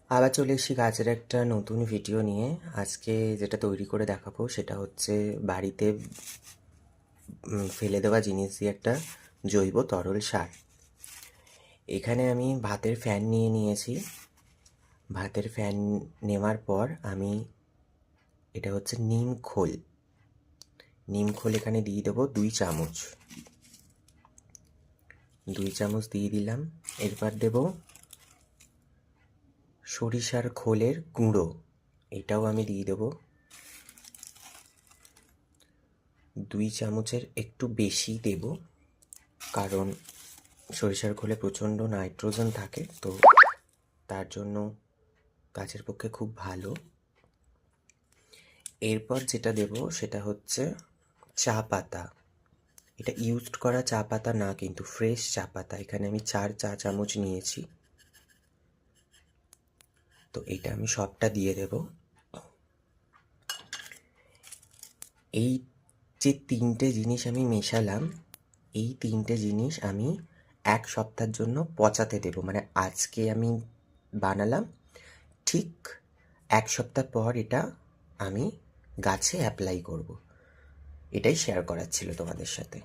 আবার চলে এসেছি গাছের একটা নতুন ভিডিও নিয়ে। আজকে যেটা তৈরি করে দেখাবো সেটা হচ্ছে বাড়িতে ফেলে দেওয়া জিনিস দিয়ে একটা জৈব তরল সার। এখানে আমি ভাতের ফ্যান নিয়ে নিয়েছি। ভাতের ফ্যান নেওয়ার পর আমি এটা হচ্ছে নিম খোল। নিম খোল এখানে দিয়ে দেবো 2 চামচ। 2 চামচ দিয়ে দিলাম। এরপর দেব সরিষার খোলের গুঁড়ো, এটাও আমি দিয়ে দেবো 2 চামচের একটু বেশি দেব, কারণ সরিষার খোলে প্রচণ্ড নাইট্রোজেন থাকে, তো তার জন্য গাছের পক্ষে খুব ভালো। এরপর যেটা দেব সেটা হচ্ছে চা পাতা। এটা ইউজড করা চা পাতা না, কিন্তু ফ্রেশ চা পাতা। এখানে আমি 4 চা চামচ নিয়েছি, তো এটা আমি সবটা দিয়ে দেব। এই যে 3টে জিনিস আমি মেশালাম, এই 3টে জিনিস আমি 1 সপ্তাহের জন্য পচাতে দেব। মানে আজকে আমি বানালাম, ঠিক 1 সপ্তাহ পর এটা আমি গাছে অ্যাপ্লাই করব। এটাই শেয়ার করার ছিল তোমাদের সাথে।